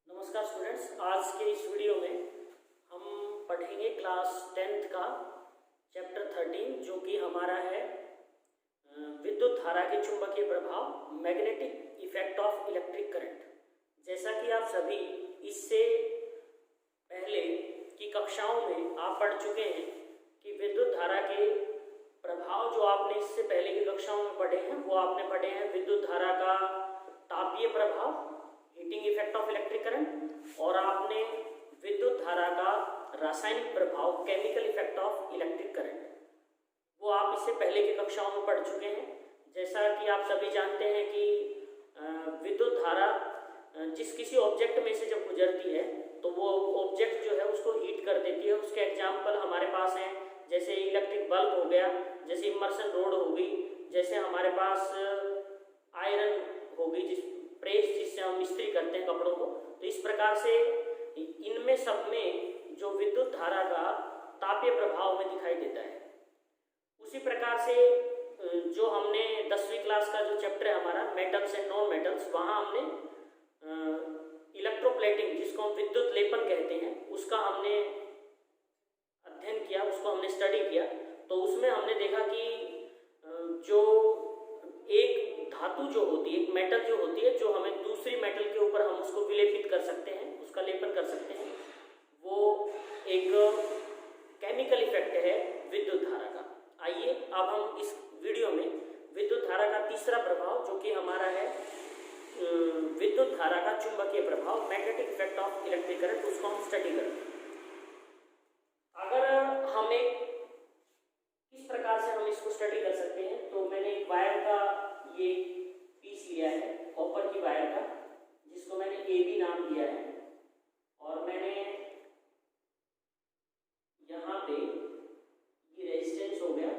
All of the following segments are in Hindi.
नमस्कार स्टूडेंट्स, आज के इस वीडियो में हम पढ़ेंगे क्लास 10th का चैप्टर 13 जो कि हमारा है विद्युत धारा के चुंबकीय प्रभाव, magnetic effect of electric current. जैसा कि आप सभी इससे पहले की कक्षाओं में आप पढ़ चुके हैं कि विद्युत धारा के प्रभाव जो आपने इससे पहले की कक्षाओं में पढ़े हैं वो आपने पढ़े हैं विद्युत धारा का तापीय प्रभाव, heating effect of electric current, और आपने विद्युत धारा का रासायनिक प्रभाव, chemical effect of electric current, वो आप इससे पहले की कक्षाओं में पढ़ चुके हैं। जैसा कि आप सभी जानते हैं कि विद्युत धारा जिस किसी ऑब्जेक्ट में से जब गुजरती है तो वो ऑब्जेक्ट जो है उसको हीट कर देती है। उसके एग्जाम्पल हमारे पास हैं, जैसे इलेक्ट्रिक बल्ब हो गया, जैसे इमर्सन रोड हो गई, जैसे हमारे पास आयरन हो गई, प्रेस जिससे हम इस्त्री करते हैं कपड़ों को। तो इस प्रकार से इनमें सब में जो विद्युत धारा का तापीय प्रभाव में दिखाई देता है। उसी प्रकार से जो हमने 10वीं क्लास का जो चैप्टर है हमारा मेटल्स एंड नॉन मेटल्स, वहाँ हमने इलेक्ट्रोप्लेटिंग जिसको हम विद्युत लेपन कहते हैं उसका हमने अध्ययन किया, उसको हमने स्टडी किया। तो उसमें हमने देखा कि जो एक धातु जो होती है, एक मेटल जो होती है, जो हमें दूसरी मेटल के ऊपर हम उसको विलेपित कर सकते हैं, उसका लेपन कर सकते हैं, वो एक केमिकल इफेक्ट है विद्युत धारा का। आइए अब हम इस वीडियो में विद्युत धारा का तीसरा प्रभाव जो कि हमारा है विद्युत धारा का चुंबकीय प्रभाव, magnetic effect of electric current, उसको हम स्टडी करेंगे। अगर हम एक किस प्रकार से हम इसको स्टडी कर सकते हैं, तो मैंने एक वायर का ये पीस लिया है, कॉपर की वायर का, जिसको मैंने AB नाम दिया है, और मैंने यहाँ पे ये रेजिस्टेंस हो गया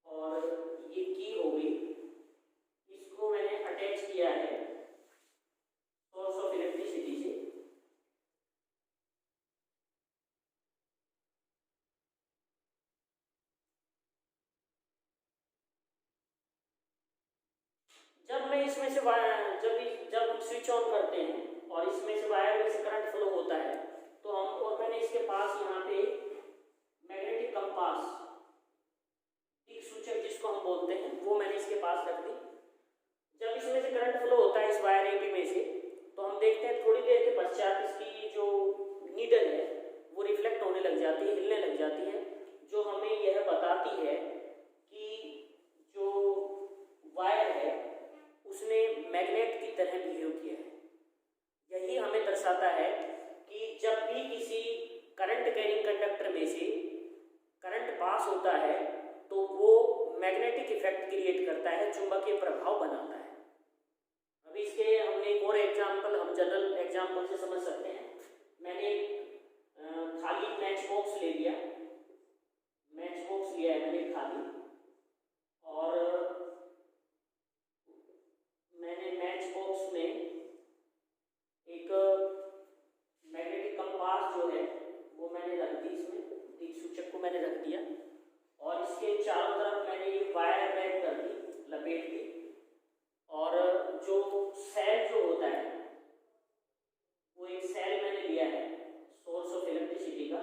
और ये की हो गई, इसको मैंने अटैच किया है सोर्स ऑफ इलेक्ट्रिसिटी से। जब मैं इसमें से जब हम स्विच ऑन करते हैं और इसमें से वायर में से करंट फ्लो होता है तो हम, और मैंने इसके पास यहाँ पे मैग्नेटिक कंपास, दिक् सूचक जिसको हम बोलते हैं, वो मैंने इसके पास रख दी। जब इसमें से करंट फ्लो होता है इस वायर AB में से, तो हम देखते हैं थोड़ी देर के पश्चात इसकी जो नीडल है वो रिफ्लेक्ट होने लग जाती है, हिलने लग जाती है, जो हमें यह बताती है कि जो वायर है उसने मैग्नेट की तरह बिहेव किया है। यही हमें दर्शाता है कि जब भी किसी करंट कैरिंग कंडक्टर में से करंट पास होता है तो वो मैग्नेटिक इफेक्ट क्रिएट करता है, चुंबकीय प्रभाव बनाता है। अभी इसके हमने एक और एग्जाम्पल हम जनरल एग्जाम्पल से समझ सकते हैं। मैंने खाली मैच बॉक्स ले लिया, मैच बॉक्स लिया है मैंने खाली, और मैंने मैच बॉक्स में एक मैग्नेटिक कंपास जो है वो मैंने रख दी, इसमें दिक् सूचक को मैंने रख दिया, और इसके चारों तरफ मैंने ये वायर रैप कर दी, लपेट दी, और जो सेल जो होता है वो एक सेल मैंने लिया है सोर्स ऑफ इलेक्ट्रिसिटी का,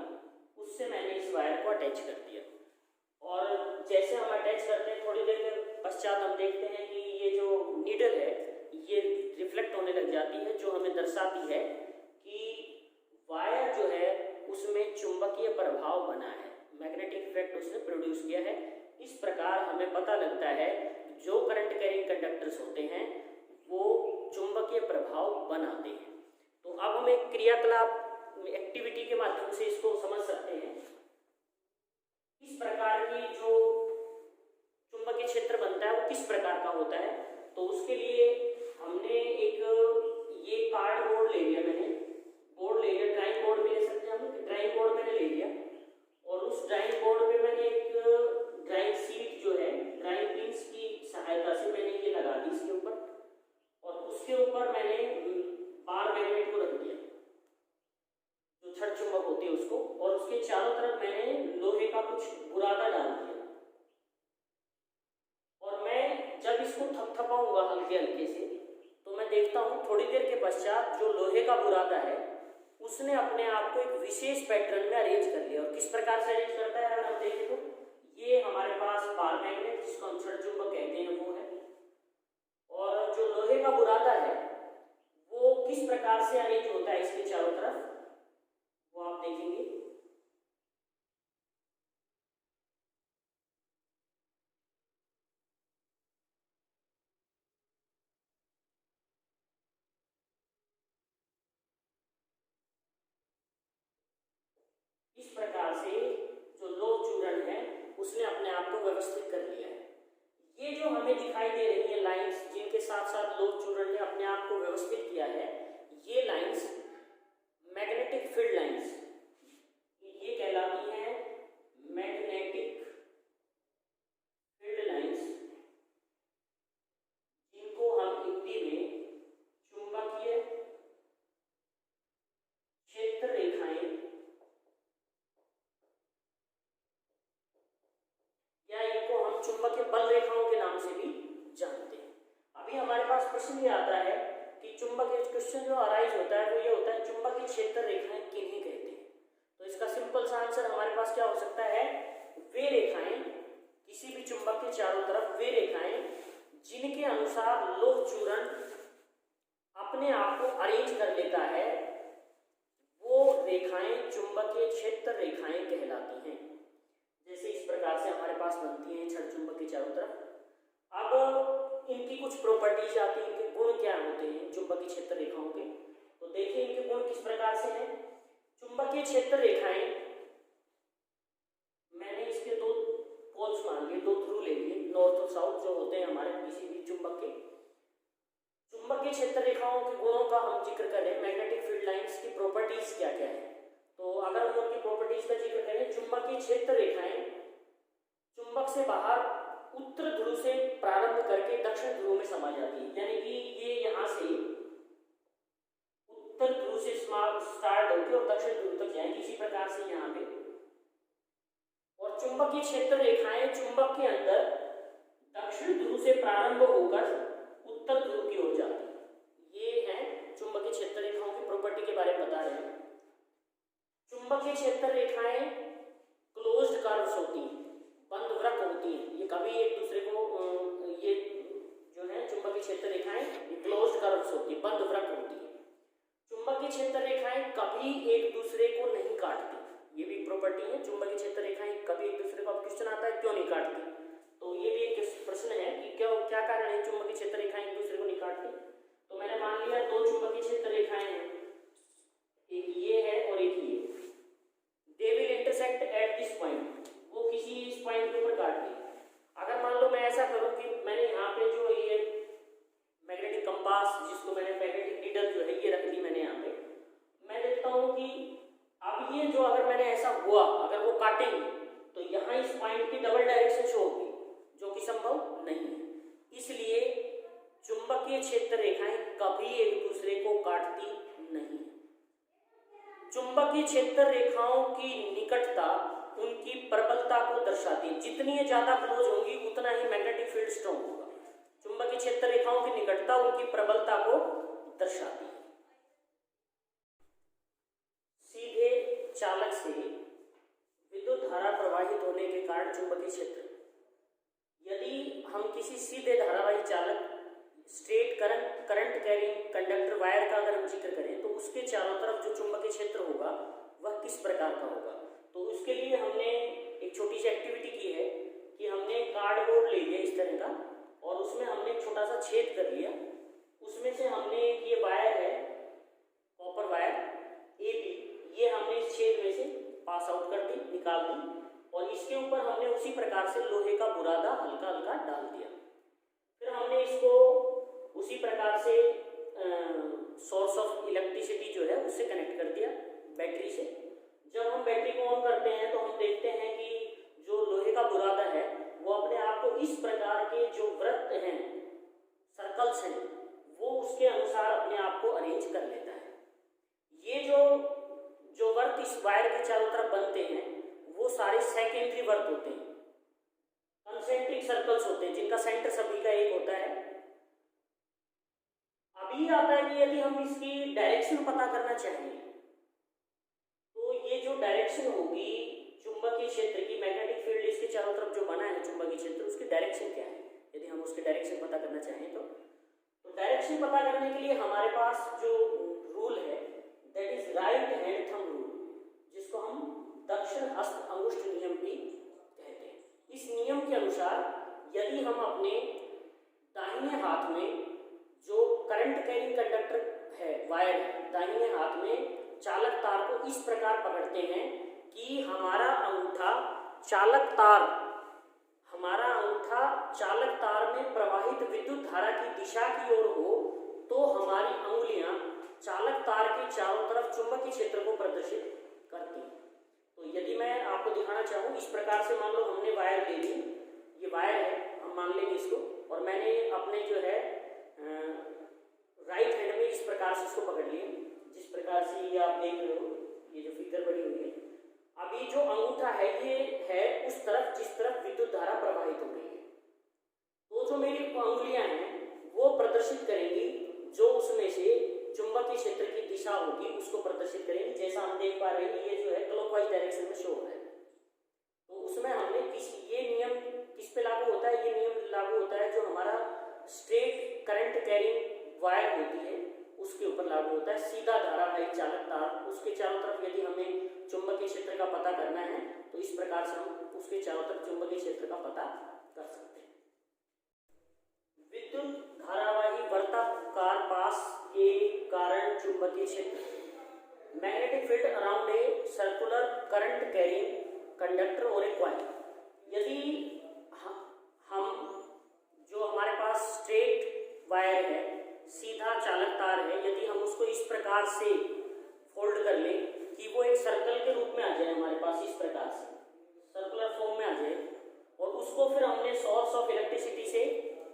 उससे मैंने इस वायर को अटैच कर दिया। और जैसे हम अटैच करते हैं थोड़ी देर के पश्चात हम देखते हैं कि ये जो नीडल है ये रिफ्लेक्ट होने लग जाती है, जो हमें दर्शाती है कि वायर जो है उसमें चुंबकीय प्रभाव बना है, मैग्नेटिक इफेक्ट उसने प्रोड्यूस किया है। इस प्रकार हमें पता लगता है जो करंट कैरिंग कंडक्टर्स होते हैं वो चुंबकीय प्रभाव बनाते हैं। तो अब हम एक क्रियाकलाप एक्टिविटी के माध्यम से इसको समझ सकते हैं। इस प्रकार की जो चुंबकीय क्षेत्र बनता है वो किस प्रकार का होता है, तो उसके लिए हमने एक ये कार्ड बोर्ड ले लिया, मैंने बोर्ड ले लिया, ड्राइंग बोर्ड भी ले सकते हैं हम, ड्राइंग बोर्ड मैंने ले लिया, और उस ड्राइंग बोर्ड पे मैंने एक ड्राइंग शीट जो है ड्राइंग पिंस की सहायता से मैंने ये लगा दी इसके ऊपर, और उसके ऊपर मैंने बार मैग्नेट को रख दिया, जो छड़ चुंबक होती है उसको, और उसके चारों तरफ मैंने लोहे का कुछ बुरादा डाल दिया, और मैं जब इसको थपथपाऊंगा हल्के हल्के से तो मैं देखता हूँ थोड़ी देर के पश्चात जो लोहे का बुरादा है उसने अपने आप को एक विशेष पैटर्न में अरेंज कर लिया। और किस प्रकार से अरेंज करता है अगर हम देखें तो ये हमारे पास बार मैग्नेट जिसको हम क्षण चुंबक कहते हैं वो है, और जो लोहे का बुरादा है वो किस प्रकार से अरेंज होता है इसके चारों तरफ वो आप देखेंगे। इस प्रकार से जो लोह चूर्ण है उसने अपने आप को व्यवस्थित कर लिया है। ये जो हमें दिखाई दे रही है लाइंस जिनके साथ साथ लोह चूर्ण ने अपने आप को व्यवस्थित किया है, ये लाइंस मैग्नेटिक फील्ड लाइंस ये कहलाती हैं मैग्नेटिक फील्ड लाइंस, जिनको हम हिंदी में चुंबकीय क्षेत्र रेखाएं या इनको हम चुंबकीय बल रेखाओं के नाम से भी जानते हैं। अभी हमारे पास प्रश्न ये आता है कि चुंबकीय क्वेश्चन जो अराइज होता है वो ये होता है चुंबकीय क्षेत्र रेखाएं किन्हें कहते हैं। तो इसका सिंपल सा आंसर हमारे पास क्या हो सकता है, वे रेखाएं किसी भी चुंबक के चारों तरफ वे रेखाएं जिनके अनुसार लोह चूर्ण अपने आप को अरेंज कर लेता है वो रेखाएं चुंबकीय क्षेत्र रेखाएं कहलाती हैं। जैसे इस प्रकार से हमारे पास बनती हैं क्षण चुंबक के चारों तरफ। अब इनकी कुछ प्रॉपर्टीज आती हैं, इनके गुण क्या होते हैं चुंबकीय क्षेत्र रेखाओं के। तो देखिए इनके गुण किस प्रकार से हैं। चुंबकीय क्षेत्र रेखाएं, मैंने इसके दो पोल्स मान लिए, दो ध्रुव ले लिए, नॉर्थ और साउथ जो होते हैं हमारे किसी भी चुंबक के। चुंबकीय क्षेत्र रेखाओं के गुणों का हम जिक्र करें, मैग्नेटिक फील्ड लाइंस की प्रॉपर्टीज क्या क्या है। तो अगर हम उनकी प्रॉपर्टीज का जिक्र करें, चुंबकीय क्षेत्र रेखाएं चुंबक से बाहर उत्तर ध्रुव से प्रारंभ करके दक्षिण ध्रुव में समा जाती है, यानी कि ये यहाँ से उत्तर ध्रुव से स्टार्ट होकर और दक्षिण ध्रुव तक जाएंगी, इसी प्रकार से यहाँ पे। और चुंबकीय क्षेत्र रेखाएं चुंबक के अंदर दक्षिण ध्रुव से प्रारंभ होकर उत्तर ध्रुव की ओर जाती है। ये है चुंबकीय क्षेत्र रेखाओं की प्रॉपर्टी के बारे में बता रहे हैं। चुंबकीय क्षेत्र रेखाएं क्लोज्ड कर्व्स होती हैं, बंद वृत्त होती हैं। ये कभी एक दूसरे को ये जो है चुंबकीय क्षेत्र रेखाएं क्लोज्ड कर्व्स होती है, बंद वृत्त होती है। चुंबकीय क्षेत्र रेखाएं कभी एक दूसरे को नहीं काटती, ये भी प्रॉपर्टी है। चुंबकीय क्षेत्र रेखाएं कभी एक दूसरे को, अब क्वेश्चन आता है क्यों नहीं काटती, तो ये भी एक प्रश्न है कि क्या कारण है चुंबकीय क्षेत्र रेखाएं एक दूसरे को नहीं काटती। तो मैंने मान लिया दो चुंबकीय क्षेत्र रेखाएं हैं, एक ये है और एक ये। They will intersect at this point, वो किसी इस पॉइंट के ऊपर काट दी। अगर मान लो मैं ऐसा करूं कि मैंने यहाँ पे जो ये मैग्नेटिक कंपास जिसको मैंने मैग्नेटिक नीडल जो है ये रख दी मैंने यहाँ पे, मैं देखता हूँ कि अब ये जो अगर मैंने ऐसा हुआ अगर वो काटेंगे तो यहाँ इस पॉइंट की डबल डायरेक्शन शो होगी, जो कि संभव नहीं है। इसलिए चुंबकीय क्षेत्र रेखाएं कभी एक दूसरे को काटती नहीं। चुंबकीय क्षेत्र रेखाओं की निकटता उनकी प्रबलता को दर्शाती है, जितनी ज्यादा क्लोज होंगी उतना ही मैग्नेटिक फील्ड स्ट्रॉन्ग होगा। चुंबकीय क्षेत्र रेखाओं की निकटता उनकी प्रबलता को दर्शाती है। सीधे चालक से विद्युत धारा प्रवाहित होने के कारण चुंबकीय क्षेत्र, यदि हम किसी सीधे धारावाही चालक straight current carrying conductor wire का अगर हम जिक्र करें तो उसके चारों तरफ जो चुंबकीय क्षेत्र होगा वह किस प्रकार का होगा। तो उसके लिए हमने एक छोटी सी एक्टिविटी की है कि हमने कार्डबोर्ड ले लिया इस तरह का और उसमें हमने एक छोटा सा छेद कर लिया, उसमें से हमने ये वायर है कॉपर वायर AB, ये हमने इस छेद में से पास आउट कर दी, निकाल दी, और इसके ऊपर हमने उसी प्रकार से लोहे का बुरादा हल्का हल्का डाल दिया। फिर हमने इसको उसी प्रकार से सोर्स ऑफ इलेक्ट्रिसिटी जो है उससे कनेक्ट कर दिया बैटरी से। जब हम बैटरी को ऑन करते हैं तो हम देखते हैं कि जो लोहे का बुरादा है वो अपने आप को इस प्रकार के जो वृत्त हैं, सर्कल्स हैं, वो उसके अनुसार अपने आप को अरेंज कर लेता है। ये जो वर्त इस वायर के चारों तरफ बनते हैं वो सारे सेकेंडरी वर्त होते हैं, कंसेंट्रिक सर्कल्स होते हैं, जिनका सेंटर सभी का एक होता है। अभी आता है कि यदि हम इसकी डायरेक्शन पता करना चाहें तो ये जो डायरेक्शन होगी चुंबकीय क्षेत्र की, मैग्नेटिक फील्ड इसके चारों तरफ जो बना है चुंबकीय क्षेत्र, उसकी डायरेक्शन क्या है, यदि हम उसकी डायरेक्शन पता करना चाहें तो डायरेक्शन पता करने के लिए हमारे पास जो रूल है that is right hand thumb rule, जिसको हम दक्षिण हस्त अंगुष्ठ नियम भी कहते हैं। इस नियम के अनुसार यदि हम अपने दाहिने हाथ में जो करंट कैरिंग कंडक्टर है, वायर है, दाहिने हाथ में चालक तार को इस प्रकार पकड़ते हैं कि हमारा अंगूठा चालक तार में प्रवाहित विद्युत धारा की दिशा की ओर हो, तो हमारी अंगुलियां चालक तार के चारों तरफ चुंबकीय क्षेत्र को प्रदर्शित करती हैं। तो यदि मैं आपको दिखाना चाहूँ इस प्रकार से, मान लो हमने वायर ले ली, ये वायर है, हम मान लेंगे इसको, और मैंने अपने जो है राइट हैंड में इस प्रकार से इसको पकड़ लिया, जिस प्रकार से ये आप देख रहे हो, ये जो फिगर बनी हुई है। अभी जो अंगूठा है ये है उस तरफ जिस तरफ विद्युत धारा प्रवाहित हो रही है, तो जो मेरी अंगुलियां हैं वो प्रदर्शित करेंगी जो उसमें से चुंबकीय क्षेत्र की दिशा होगी उसको प्रदर्शित करेंगे। जैसा हम देख पा रहे हैं ये जो है क्लॉकवाइज डायरेक्शन में शो हो रहा है, तो उसमें हमने ये नियम किस पे लागू होता है, ये नियम लागू होता है जो हमारा स्ट्रेट करंट कैरिंग वायर होती है उसके ऊपर लागू होता है। सीधा धारावाही चालक तार, उसके चारों तरफ यदि हमें चुंबकीय क्षेत्र का पता करना है तो इस प्रकार से हम उसके चारों तरफ चुंबकीय क्षेत्र का पता कर सकते हैं। विद्युत धारावाही वर्ताकार पास के कारण चुंबकीय क्षेत्र, magnetic field around a circular current carrying conductor और ए कॉइल। यदि हम जो हमारे पास स्ट्रेट वायर है, सीधा चालक तार है, यदि हम उसको इस प्रकार से फोल्ड कर लें कि वो एक सर्कल के रूप में आ जाए हमारे पास, इस प्रकार से सर्कुलर फॉर्म में आ जाए, और उसको फिर हमने सोर्स ऑफ इलेक्ट्रिसिटी से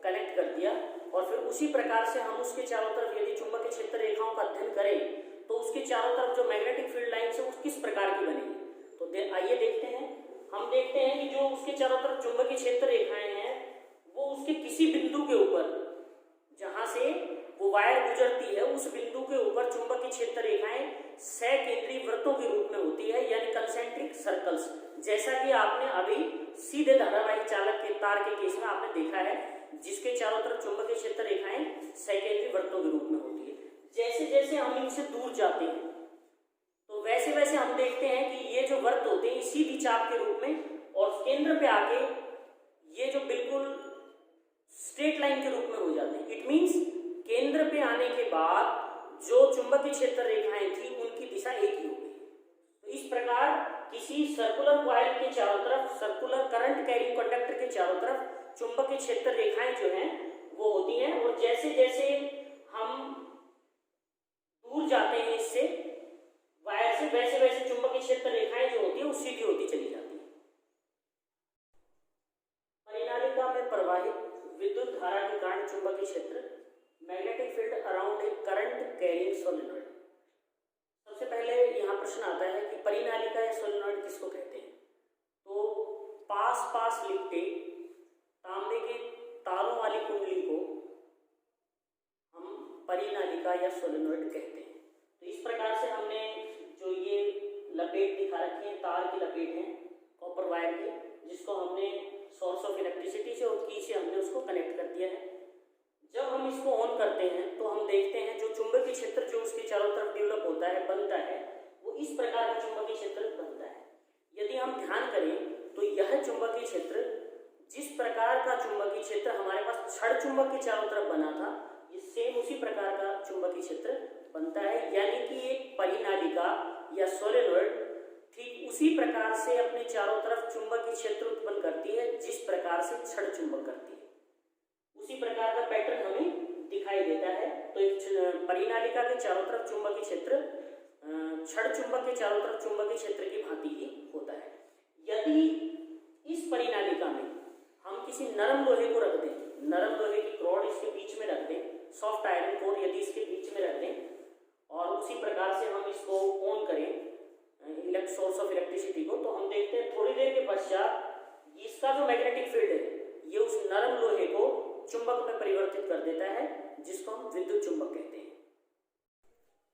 कनेक्ट कर दिया, और फिर उसी प्रकार से हम उसके चारों तरफ यदि चुंबकीय क्षेत्र रेखाओं का अध्ययन करें तो उसके चारों तरफ जो मैग्नेटिक फील्ड लाइन है वो किस प्रकार की बनेगी। तो आइए देखते हैं। हम देखते हैं कि जो उसके चारों तरफ चुंबकीय क्षेत्र रेखाएं हैं वो उसके किसी बिंदु के ऊपर, जहां से वो वायर गुजरती है उस बिंदु के ऊपर चुंबकीय क्षेत्र रेखाएं सकेंद्रीय वृत्तों के रूप में होती है, यानी कंसेंट्रिक सर्कल्स। जैसा कि आपने अभी सीधे धारावाही चालक के तार के केस में आपने देखा है, जिसके चारों तरफ चुंबकीय क्षेत्र रेखाएं सकेंद्रीय वृत्तों के रूप में होती है। जैसे जैसे हम इनसे दूर जाते हैं तो वैसे वैसे हम देखते हैं कि ये जो वृत्त होते हैं सीधी चाप के रूप में, और केंद्र पे आके ये जो बिल्कुल स्ट्रेट लाइन के रूप में हो जाते हैं। इट मींस केंद्र पे आने के बाद जो चुंबकीय क्षेत्र रेखाएं थी उनकी दिशा एक ही हो गई। तो इस प्रकार किसी सर्कुलर कॉइल के चारों तरफ, सर्कुलर करंट कैरिंग कंडक्टर के चारों तरफ चुंबकीय क्षेत्र रेखाएं जो हैं वो होती हैं, और जैसे जैसे हम दूर जाते हैं इससे वायर से, वैसे वैसे चुंबकीय क्षेत्र रेखाएं जो होती है वो सीधी होती चली जाती है। परिनालिका में प्रवाहित विद्युत धारा के कारण चुंबकीय क्षेत्र, magnetic field around a current carrying solenoid. सबसे पहले यहाँ प्रश्न आता है कि परिनालिका या सोलेनॉइड किसको कहते हैं। तो पास पास लिपटे तांबे के तारों वाली कुंडली को हम परिनालिका या सोलेनॉइड कहते हैं। तो इस प्रकार से हमने जो ये लपेट दिखा रखी है, तार की लपेट है कॉपर वायर की, जिसको हमने सोर्स ऑफ इलेक्ट्रिसिटी से और की से हमने उसको कनेक्ट कर दिया है। जब हम इसको ऑन करते हैं तो हम देखते हैं जो चुंबकीय क्षेत्र जो उसके चारों तरफ डेवलप होता है, बनता है, वो इस प्रकार का चुंबकीय क्षेत्र बनता है। यदि हम ध्यान करें तो यह चुंबकीय क्षेत्र, जिस प्रकार का चुंबकीय क्षेत्र हमारे पास छड़ चुंबक के चारों तरफ बना था, ये सेम उसी प्रकार का चुंबकीय क्षेत्र बनता है। यानी कि एक परिनालिका या सोलेनॉइड ठीक उसी प्रकार से अपने चारों तरफ चुंबकीय क्षेत्र उत्पन्न करती है जिस प्रकार से छड़ चुंबक करती है। उसी प्रकार का पैटर्न हमें दिखाई देता है। तो एक परिनालिका के चारों तरफ चुंबकीय क्षेत्र छड़ चुंबक के चारों तरफ चुंबकीय क्षेत्र की भांति ही होता है। यदि इस परिनालिका में हम किसी नरम लोहे को रख दें, नरम लोहे की रॉड इसके बीच में रख दें, सॉफ्ट आयरन कोर यदि इसके बीच में रख दें, और उसी प्रकार से हम इसको ऑन करें सोर्स ऑफ इलेक्ट्रिसिटी को, तो हम देखते हैं थोड़ी देर के पश्चात इसका जो मैग्नेटिक फील्ड है ये उस नरम लोहे को चुंबक में परिवर्तित कर देता है, जिसको हम विद्युत चुंबक कहते हैं।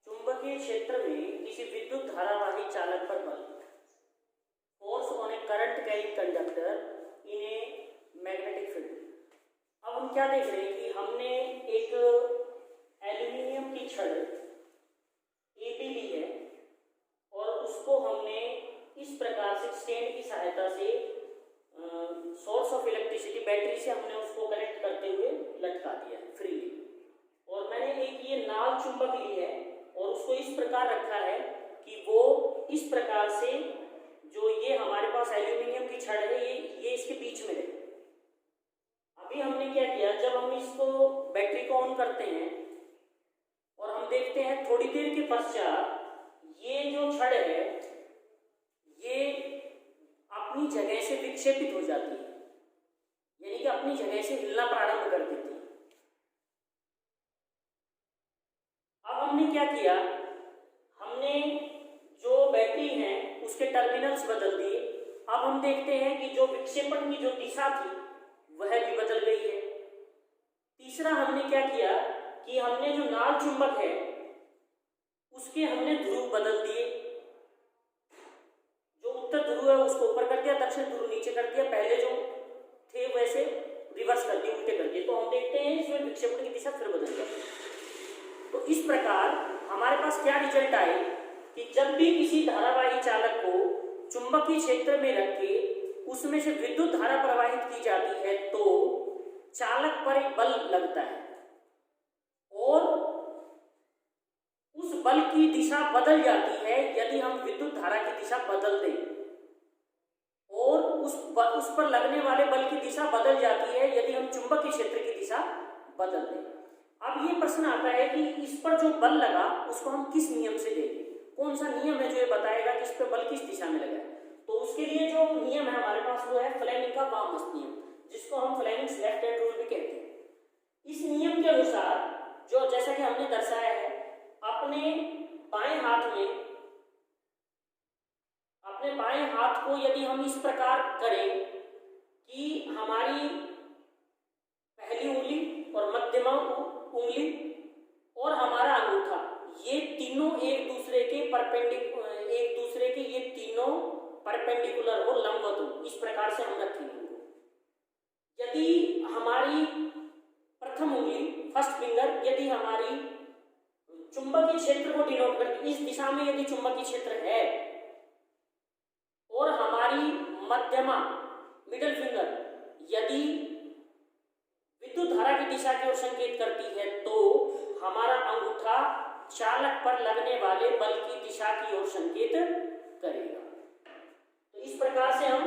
चुंबकीय क्षेत्र में किसी विद्युत धारावाही चालक पर बल, force on A current carrying conductor in a magnetic field. अब हम क्या देख रहे हैं कि हमने एक एल्यूमिनियम की छड़ AB ली है और उसको हमने इस प्रकार से स्टैंड की सहायता से सोर्स ऑफ इलेक्ट्रिसिटी बैटरी से हमने उसको कनेक्ट करते हुए लटका दिया है फ्रीली। और मैंने एक ये नाल चुंबक ली है और उसको इस प्रकार रखा है कि वो इस प्रकार से जो ये हमारे पास एल्यूमिनियम की छड़ है ये इसके बीच में रहे। अभी हमने क्या किया, जब हम इसको बैटरी को ऑन करते हैं और हम देखते हैं थोड़ी देर के पश्चात ये जो छड़ है ये अपनी जगह से विक्षेपित हो जाती है, यानी कि अपनी जगह से हिलना प्रारंभ कर देती है। अब हमने क्या किया, हमने जो बैटरी है उसके टर्मिनल्स बदल दिए। अब हम देखते हैं कि जो विक्षेपण की जो दिशा थी वह भी बदल गई है। तीसरा हमने क्या किया कि हमने जो नाल चुंबक है उसके हमने ध्रुव बदल दिए। जो उत्तर ध्रुव है उसको ऊपर कर दिया, दक्षिण ध्रुव नीचे कर दिया, पहले जो थे वैसे रिवर्स कर दिए, उल्टे कर दिए। तो हम देखते हैं इसमें विक्षेपण की दिशा फिर बदल गई। तो इस प्रकार हमारे पास क्या रिजल्ट आए कि जब भी किसी धारावाही चालक को चुंबकीय क्षेत्र में रख के उसमें से विद्युत धारा प्रवाहित की जाती है तो चालक पर एक बल लगता है और उस बल की दिशा बदल जाती है यदि हम विद्युत धारा की दिशा बदल दें, और उस पर लगने वाले बल की दिशा बदल जाती है यदि हम चुंबकीय क्षेत्र की दिशा बदल दें। अब ये प्रश्न आता है कि इस पर जो बल लगा उसको हम किस नियम से देंगे, कौन सा नियम है जो ये बताएगा कि इस पर बल किस दिशा में लगा है। तो उसके लिए जो नियम है हमारे पास वो है फ्लेमिंग का वामहस्त नियम, जिसको हम फ्लेमिंग्स लेफ्ट हैंड रूल भी कहते हैं। इस नियम के अनुसार जो जैसा कि हमने दर्शाया है, अपने बाएं हाथ को यदि हम इस प्रकार करें कि हमारी पहली उंगली और मध्यमा उंगली और हमारा अंगूठा ये तीनों एक दूसरे के परपेंडिकुलर हो, लंबवत हो, इस प्रकार से हम रखेंगे। यदि हमारी प्रथम उंगली फर्स्ट फिंगर यदि हमारी चुंबकीय क्षेत्र को डिनोट करती, इस दिशा में यदि चुंबकीय क्षेत्र है और हमारी मध्यमा मिडिल फिंगर यदि विद्युत धारा की दिशा की ओर संकेत करती है तो हमारा अंगूठा चालक पर लगने वाले बल की दिशा की ओर संकेत करेगा। तो इस प्रकार से हम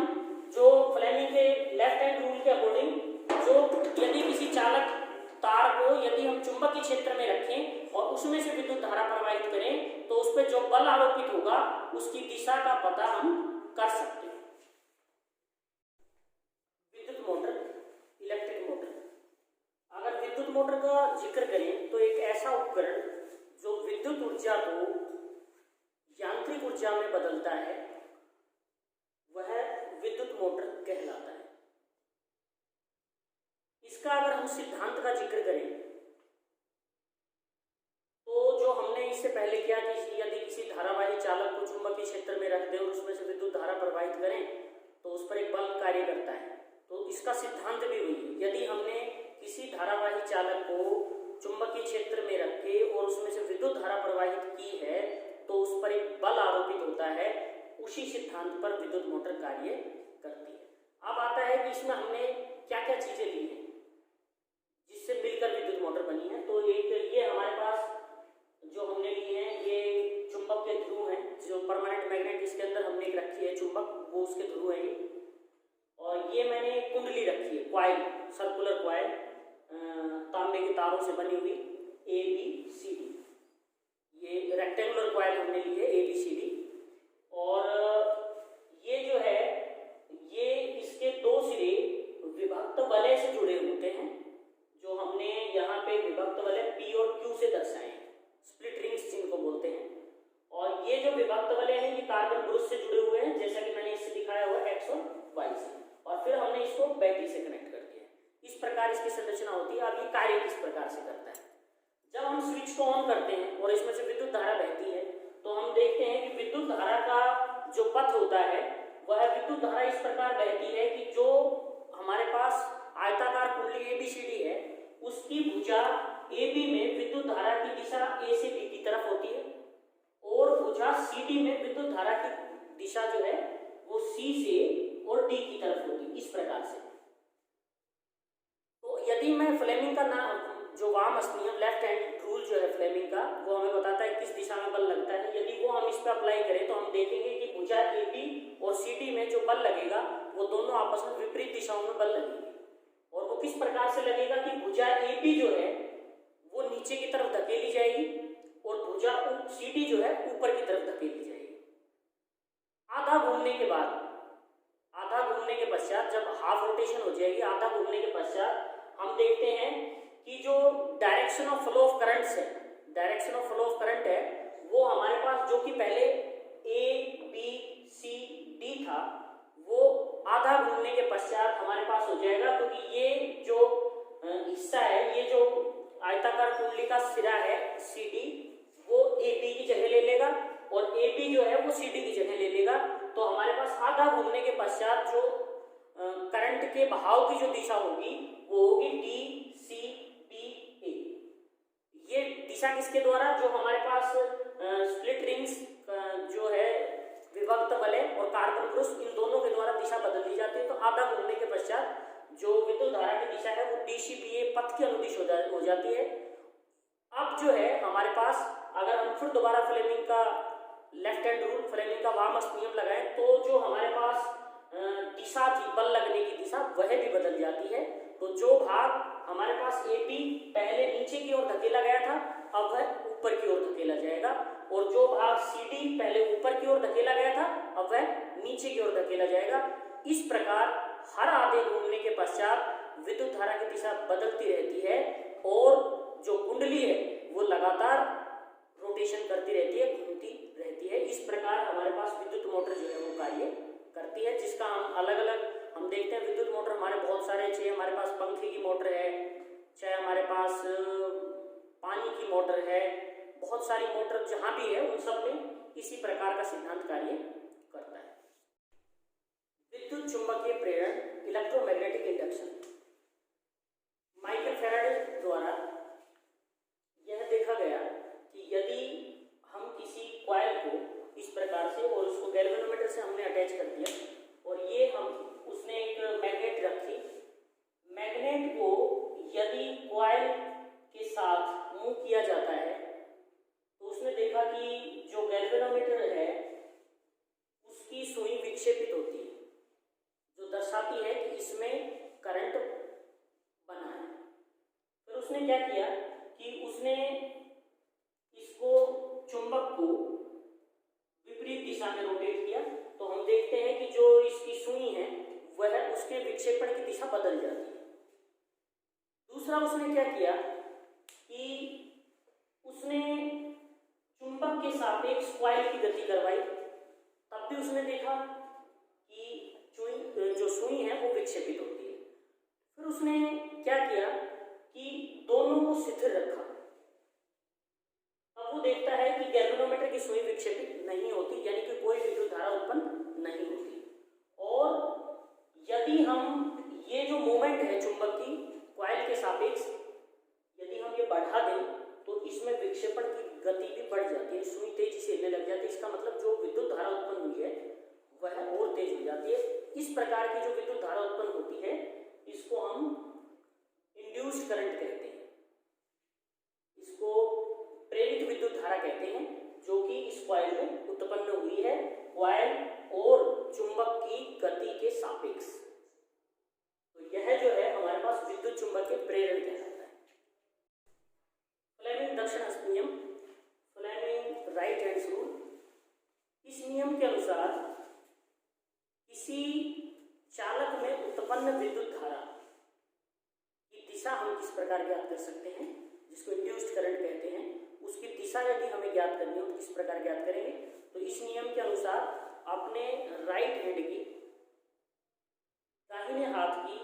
जो फ्लेमिंग के लेफ्ट हैंड रूल के अकॉर्डिंग जो यदि किसी चालक तार को यदि हम चुंबकीय क्षेत्र में रखें और उसमें से विद्युत धारा प्रवाहित करें तो उस पर जो बल आरोपित होगा उसकी दिशा का पता हम कर सकते हैं। विद्युत मोटर, इलेक्ट्रिक मोटर। अगर विद्युत मोटर का जिक्र करें तो एक ऐसा उपकरण जो विद्युत ऊर्जा को यांत्रिक ऊर्जा में बदलता है वह विद्युत मोटर कहलाता है। इसका अगर हम सिद्धांत का जिक्र करें तो जो हमने इससे पहले किया कि यदि किसी धारावाही चालक को चुंबकीय क्षेत्र में रख दें और उसमें से विद्युत धारा प्रवाहित करें तो उस पर एक बल कार्य करता है। तो इसका सिद्धांत भी वही, यदि हमने किसी धारावाही चालक को चुंबकीय क्षेत्र में रखे और उसमें से विद्युत धारा प्रवाहित की है तो उस पर एक बल आरोपित होता है, उसी सिद्धांत पर विद्युत मोटर कार्य करती है। अब आता है कि इसमें हमने क्या क्या चीजें ली हैं जिससे मिलकर विद्युत मोटर बनी है। तो एक ये हमारे पास जो हमने ली है ये चुंबक के ध्रुव हैं, जो परमानेंट मैग्नेट इसके अंदर हमने एक रखी है चुंबक, वो उसके ध्रुव है ये। और ये मैंने कुंडली रखी है, क्वाइल, सर्कुलर क्वाइल, तांबे के तारों से बनी हुई ABCD, ये रेक्टेंगुलर क्वाइल हमने ली है ABCD। और ये जो है ये इसके दो सिरे विभक्त वलय से जुड़े होते हैं, जो हमने यहाँ पे विभक्त वलय P और Q से दर्शाए हैं, स्प्लिट रिंग्स जिनको बोलते हैं। और ये जो विभक्त वलय हैं ये कार्बन ब्रुश से जुड़े हुए हैं, जैसा कि मैंने इससे दिखाया हुआ X और Y से, और फिर हमने इसको बैटरी से कनेक्ट कर दिया। इस प्रकार इसकी संरचना होती है। अब ये कार्य किस प्रकार से करता है जब हम स्विच को ऑन करते हैं और इसमें से विद्युत धारा बहती है तो हम देखते हैं कि विद्युत धारा का जो पथ होता है वह विद्युत धारा इस प्रकार बहती है कि जो हमारे पास आयताकार कुंडली ABCD है उसकी भुजा AB में विद्युत धारा की दिशा A से B की तरफ होती है और भुजा CD में विद्युत धारा की दिशा जो है वो C से और D की तरफ होती है, इस प्रकार से। तो यदि मैं फ्लेमिंग का नाम जो वामहस्त नियम लेफ्ट हैंड रूल जो है फ्लेमिंग का वो हमें बताता है किस दिशा में बल लगता है, यदि वो हम इस पे अप्लाई करें तो हम देखेंगे कि भुजा AB और CD में जो बल लगेगा वो दोनों आपस में विपरीत दिशाओं में बल लगेंगे। और वो किस प्रकार से लगेगा कि भुजा AB जो है वो नीचे की तरफ धकेली जाएगी और भुजा CD जो है ऊपर की तरफ धकेली जाएगी। आधा घूमने के पश्चात जब हाफ रोटेशन हो जाएगी, आधा घूमने के पश्चात हम देखते हैं कि जो direction of flow of current है वो हमारे पास जो कि पहले ABCD था वो आधा घूमने के पश्चात हमारे पास हो जाएगा, क्योंकि ये जो हिस्सा है, ये जो आयताकार कुंडली का सिरा है CD वो AB की जगह ले लेगा और AB जो है वो CD की जगह ले लेगा। तो हमारे पास आधा घूमने के पश्चात जो करंट के बहाव की जो दिशा होगी वो होगी DCBA। ये दिशा किसके द्वारा, जो हमारे पास स्प्लिट रिंग्स जो है विभक्त वलय और कार्बन क्रूस, इन दोनों के द्वारा दिशा बदल दी जाती है। तो आधा घूमने के पश्चात जो विद्युत धारा की दिशा है वो DCBA पथ की अनुदिश हो जाती है। अब जो है हमारे पास अगर हम फिर दोबारा फ्लेमिंग का लेफ्ट हैंड रूल, फ्लेमिंग का वामहस्त नियम लगाएं तो जो हमारे पास दिशा थी बल लगने की दिशा वह भी बदल जाती है। तो जो भाग हमारे पास AB पहले नीचे की ओर धकेला गया था अब वह ऊपर की ओर धकेला जाएगा और जो भाग CD पहले ऊपर की ओर धकेला गया था अब वह नीचे की ओर धकेला जाएगा। इस प्रकार हर आधे घूमने के पश्चात विद्युत धारा की दिशा बदलती रहती है और जो कुंडली है वो लगातार रोटेशन करती रहती है, घूमती रहती है। इस प्रकार हमारे पास विद्युत मोटर जो है वो कार्य करती है, जिसका हम अलग अलग हम देखते हैं। विद्युत मोटर हमारे बहुत सारे, चाहे हमारे पास पंखे की मोटर है, चाहे हमारे पास पानी की मोटर है, बहुत सारी मोटर जहां भी है उन सब में इसी प्रकार का सिद्धांत कार्य करता है। विद्युत चुंबकीय प्रेरण, इलेक्ट्रोमैग्नेटिक इंडक्शन। माइकल फैराडे द्वारा यह देखा गया कि यदि हम किसी कॉइल को इस प्रकार से और उसको गैल्वेनोमीटर से हमने अटैच कर दिया और ये हम उसने एक मैग्नेट रखी, मैग्नेट को यदि कॉइल के साथ मूव किया जाता है तो उसने देखा कि जो गैल्वेनोमीटर है उसकी सुई विक्षेपित होती है, जो दर्शाती है कि इसमें करंट बना है। फिर उसने क्या किया कि उसने इसको चुंबक को विपरीत दिशा में रोटेट किया तो हम देखते हैं कि जो इसकी सुई है वह उसके विक्षेपण की दिशा बदल जाती है। दूसरा उसने क्या किया कि उसने चुंबक के सापेक्ष कॉइल की गति करवाई, तब भी उसने देखा कि जो सुई है वो विक्षेपित होती है। फिर उसने क्या किया कि दोनों को स्थिर रखा, अब वो देखता है कि गैल्वेनोमीटर की सुई विक्षेपित नहीं होती, यानी कि कोई विद्युत धारा उत्पन्न नहीं होती। और यदि हम ये जो मोमेंट है चुंबक की कॉइल के सापेक्ष यदि हम ये बढ़ा दें तो इसमें विक्षेपण की गति भी बढ़ जाती है, सुई तेजी से हिलने लग जाती है। इसका मतलब जो विद्युत धारा उत्पन्न हुई है वह और तेज हो जाती है। इस प्रकार की जो विद्युत धारा उत्पन्न होती है इसको हम इंड्यूस्ड करंट कहते हैं, इसको प्रेरित विद्युत धारा कहते हैं, जो कि इस कॉइल में उत्पन्न हुई है कॉइल और चुंबक की गति के सापेक्ष। तो यह जो है हमारे पास विद्युत चुंबकीय प्रेरण कहलाता है। फ्लेमिंग दक्षिण हस्त नियम, फ्लेमिंग राइट हैंड रूल। इस नियम के अनुसार किसी चालक में उत्पन्न विद्युत धारा की दिशा हम किस प्रकार ज्ञात कर सकते हैं, जिसको इंड्यूस्ड करंट कहते हैं, उसकी दिशा यदि हमें ज्ञात करनी हो तो किस प्रकार ज्ञात करेंगे। तो इस नियम के अनुसार अपने राइट हैंड की दाहिने हाथ की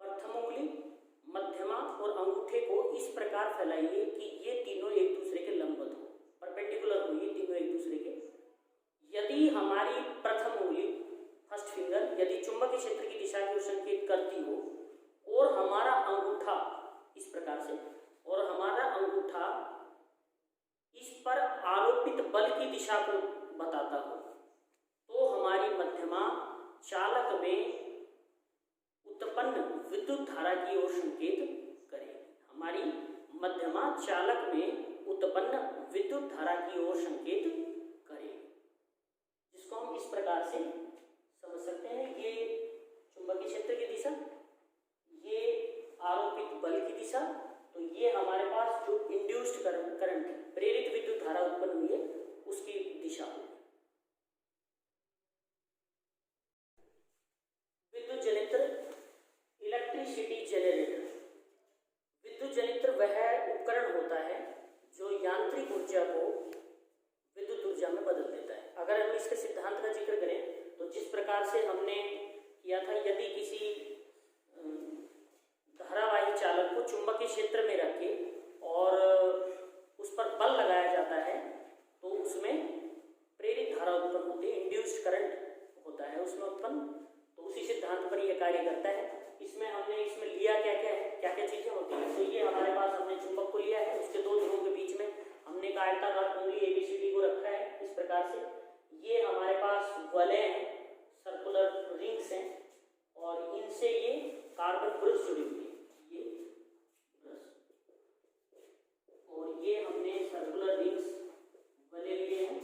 प्रथम उंगली, मध्यमा और अंगूठे को इस प्रकार फैलाइए कि दिशा की ओर संकेत करती हो और हमारा अंगूठा इस प्रकार से, और हमारा अंगूठा इस पर आरोपित बल की दिशा को बताता हो, तो हमारी मध्यमा चालक में उत्पन्न विद्युत धारा की ओर संकेत करेगी। हमारी मध्यमा चालक में उत्पन्न विद्युत धारा की ओर संकेत करेगी, जिसको हम इस प्रकार से समझ सकते हैं। ये चुंबकीय क्षेत्र की दिशा, ये आरोपित बल की दिशा, तो ये हमारे पास जो इंड्यूस्ड करंट प्रेरित विद्युत धारा उत्पन्न हुई है उसकी दिशा होगी। विद्युत जनित्र, इलेक्ट्रिसिटी जनरेटर। विद्युत जनित्र वह उपकरण होता है जो यांत्रिक ऊर्जा को विद्युत ऊर्जा में बदल देता है। अगर हम इसके सिद्धांत का जिक्र करें तो जिस प्रकार से हमने किया था, यदि किसी धारावाही चालक को चुंबकीय क्षेत्र में रख के और उस पर बल लगाया जाता है तो उसमें प्रेरित धारा उत्पन्न होती है, इंड्यूस्ड करंट होता है उसमें उत्पन्न। तो उसी सिद्धांत पर यह कार्य करता है। इसमें हमने इसमें लिया क्या क्या चीजें होती हैं। तो ये हमारे पास हमने चुंबक को लिया है, उसके दो ध्रुवों के बीच में हमने एक आयताकार कुंडली ABCD को रखा है इस प्रकार से। ये हमारे पास वलय हैं, सर्कुलर रिंग्स हैं, और इनसे ये कार्बन ब्रश जुड़ी हुई है, ये ब्रश, और ये हमने सर्कुलर रिंग्स वलय लिए हैं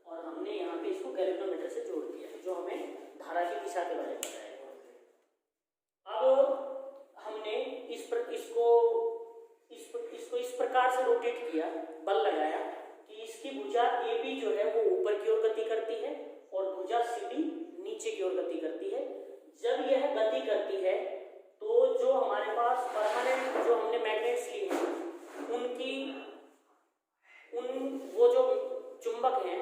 और हमने यहाँ पे इसको गैल्वेनोमीटर से जोड़ दिया है, जो हमें धारा की दिशा के बारे में बताएगा। अब हमने इसको इस प्रकार से रोटेट किया, बल लगाया कि इसकी भुजा AB जो है वो ऊपर की ओर गति करती है और भुजा CD नीचे की ओर गति करती है। जब यह गति करती है तो जो हमारे पास परमानेंट जो हमने मैग्नेट्स लिए हैं वो जो चुंबक हैं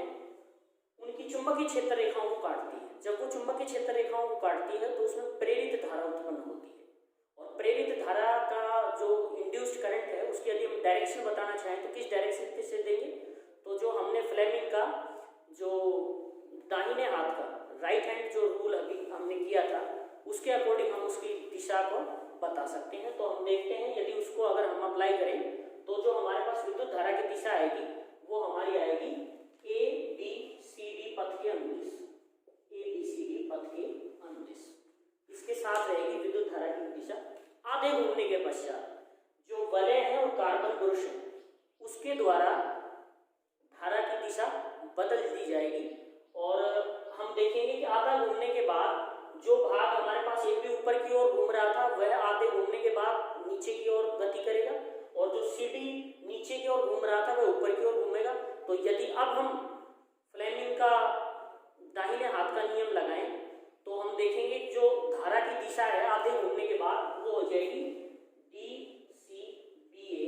उनकी चुंबकीय क्षेत्र रेखाओं को काटती है। जब वो चुंबकीय क्षेत्र रेखाओं को काटती है तो उसमें प्रेरित धारा उत्पन्न होती है, और प्रेरित धारा का जो इंड्यूस्ड करंट है उसकी यदि हम डायरेक्शन बताना चाहें तो किस डायरेक्शन से देंगे, तो जो हमने फ्लेमिंग का जो दाहिने हाथ का राइट हैंड जो रूल अभी हमने किया था उसके अकॉर्डिंग हम उसकी दिशा को बता सकते हैं। तो हम देखते हैं यदि उसको अगर हम अप्लाई करें तो जो हमारे पास विद्युत धारा की दिशा आएगी वो हमारी आएगी ABCD पथ के अनुदिश, ABCD पथ के अनुदिश। इसके साथ रहेगी विद्युत धारा की दिशा। आधे घूमने के पश्चात जो वलय है और कार्बन ब्रश है उसके द्वारा धारा की दिशा बदल दी जाएगी, और हम देखेंगे कि आधा घूमने के बाद जो भाग हमारे पास AB ऊपर की ओर घूम रहा था वह आधे घूमने के बाद नीचे की ओर गति करेगा, और जो CD नीचे की ओर घूम रहा था वह ऊपर की ओर घूमेगा। तो यदि अब हम फ्लेमिंग का दाहिने हाथ का नियम लगाएं तो हम देखेंगे जो धारा की दिशा है आधे घूमने के बाद वो हो जाएगी DCBA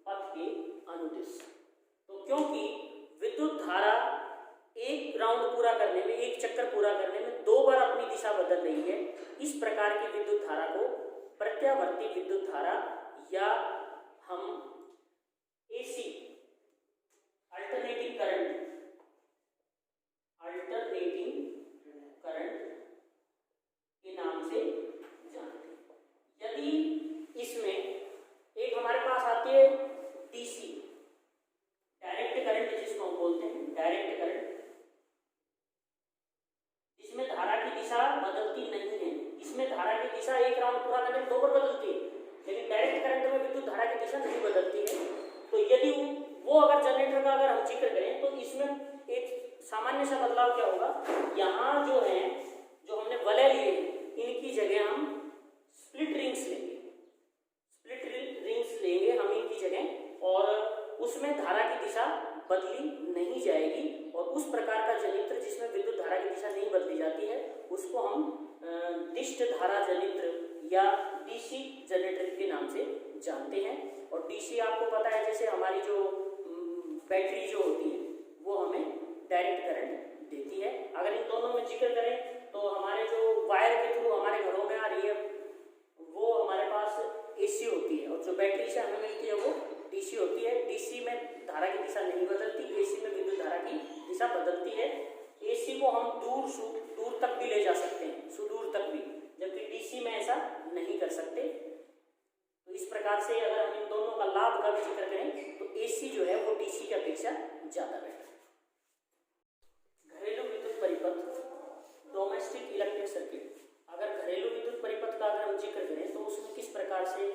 पथ के अनुदिश। तो क्योंकि विद्युत धारा एक राउंड पूरा करने में, एक चक्कर पूरा करने में 2 बार अपनी दिशा बदल रही है, इस प्रकार की विद्युत धारा को प्रत्यावर्ती विद्युत धारा या हम AC अल्टरनेटिंग करंट के नाम से जानते हैं। यदि इसमें एक हमारे पास आती है DC डायरेक्ट करंट, जिसको हम बोलते हैं डायरेक्ट करंट, जिसमें धारा की दिशा बदलती नहीं है। इसमें धारा की दिशा एक राउंड पूरा करने में 2 बार बदलती है, लेकिन डायरेक्ट करंट में विद्युत धारा की दिशा नहीं बदलती है। तो यदि वो अगर जनरेटर का अगर हम जिक्र करें तो इसमें एक सामान्य सा बदलाव क्या होगा, यहाँ जो है जो हमने वलय लिए इनकी जगह हम स्प्लिट रिंग्स लेंगे, हम इनकी जगह, और उसमें धारा की दिशा बदली नहीं जाएगी। और उस प्रकार का जनित्र जिसमें विद्युत धारा की दिशा नहीं बदली जाती है उसको हम दिष्ट धारा जनित्र या DC जनरेटर के नाम से जानते हैं। और DC आपको पता है जैसे हमारी जो बैटरी जो होती है वो हमें डायरेक्ट करंट देती है। अगर इन दोनों में जिक्र करें तो हमारे जो वायर के थ्रू हमारे घरों में आ रही है वो हमारे पास AC होती है, और जो बैटरी से हमें मिलती है वो DC होती है। DC में धारा की दिशा नहीं बदलती, AC में विद्युत धारा की दिशा बदलती है। AC को हम दूर तक भी ले जा सकते हैं, सुदूर तक भी, जबकि कर सकते। तो इस प्रकार से अगर हम इन दोनों का लाभ का भी जिक्र करें तो एसी जो है वो डीसी की अपेक्षा ज़्यादा बेटर है। घरेलू विद्युत परिपथ, डोमेस्टिक इलेक्ट्रिक सर्किट। अगर घरेलू विद्युत परिपथ का अगर हम जिक्र करें तो उसमें किस प्रकार से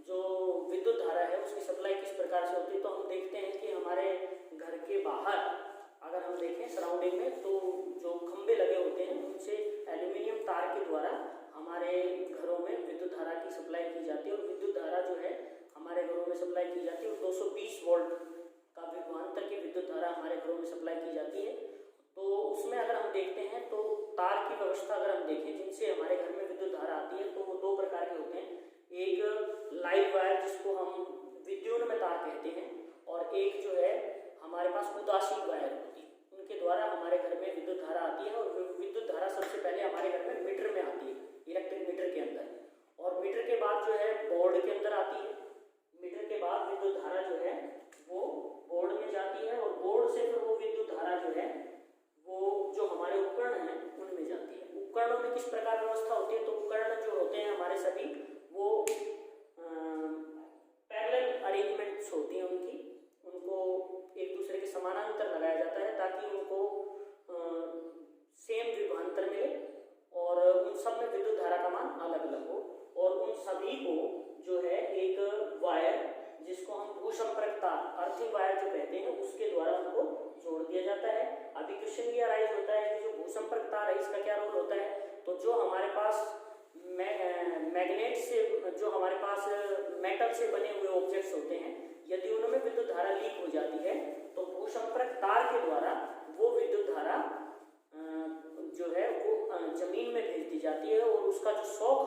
जो विद्युत धारा है उसकी सप्लाई किस प्रकार से होती है, तो हम देखते हैं कि हमारे घर के बाहर अगर हम देखें सराउंडिंग में तो जो खंभे लगे होते हैं उनसे एल्यूमिनियम तार के द्वारा हमारे घरों में विद्युत धारा की सप्लाई की जाती है। और विद्युत धारा जो है हमारे घरों में सप्लाई की जाती है और 220 वोल्ट का विभवांतर की विद्युत धारा हमारे घरों में सप्लाई की जाती है। तो उसमें अगर हम देखते हैं तो तार की व्यवस्था अगर हम देखें जिनसे हमारे घर में विद्युत धारा आती है तो वो दो प्रकार के होते हैं। एक लाइव वायर जिसको हम विद्युत में तार कहते हैं और एक जो है हमारे पास उदासीन वायर होती है, उनके द्वारा हमारे घर में विद्युत धारा आती है। और विद्युत धारा सबसे पहले हमारे घर में मीटर में आती है, इलेक्ट्रिक मीटर के अंदर, और मीटर के बाद जो है बोर्ड के अंदर आती है। मीटर के बाद विद्युत धारा जो है वो बोर्ड में जाती है और बोर्ड से फिर वो विद्युत धारा जो है वो जो हमारे उपकरण हैं उनमें जाती है। उपकरणों में किस प्रकार व्यवस्था होती है, तो उपकरण जो होते हैं हमारे सभी वो पैरेलल अरेंजमेंट्स होती हैं उनको एक दूसरे के समानांतर लगाया जाता है ताकि उनको सेम विभवांतर मिले और उन सब में विद्युत धारा का मान अलग अलग हो। और उन सभी को जो है एक वायर जिसको हम भूसंपर्क तार, अर्थिंग वायर जो कहते हैं, उसके द्वारा उनको जोड़ दिया जाता है। अभी क्वेश्चन ये अराइज होता है कि जो भूसंपर्क तार है इसका क्या रोल होता है, तो जो हमारे पास मैग्नेट से, जो हमारे पास मेटल से बने हुए ऑब्जेक्ट्स होते हैं, यदि उनमें विद्युत धारा लीक हो जाती है तो भूसंपर्क तार के द्वारा वो विद्युत धारा जो है वो जमीन में भेज दी जाती है और उसका जो शॉक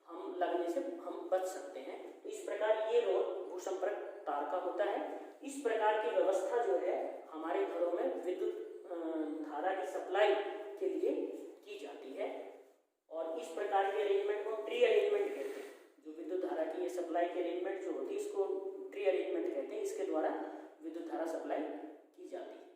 हम लगने से हम बच सकते हैं। तो इस प्रकार ये रोल भूसंपर्क तार का होता है। इस प्रकार की व्यवस्था जो है हमारे घरों में विद्युत धारा की सप्लाई के लिए की जाती है। और इस प्रकार के अरेंजमेंट को ट्री अरेंजमेंट कहते हैं। जो विद्युत धारा की ये सप्लाई की अरेंजमेंट जो होती है इसको ट्री अरेंजमेंट कहते हैं। इसके द्वारा विद्युत धारा सप्लाई की जाती है।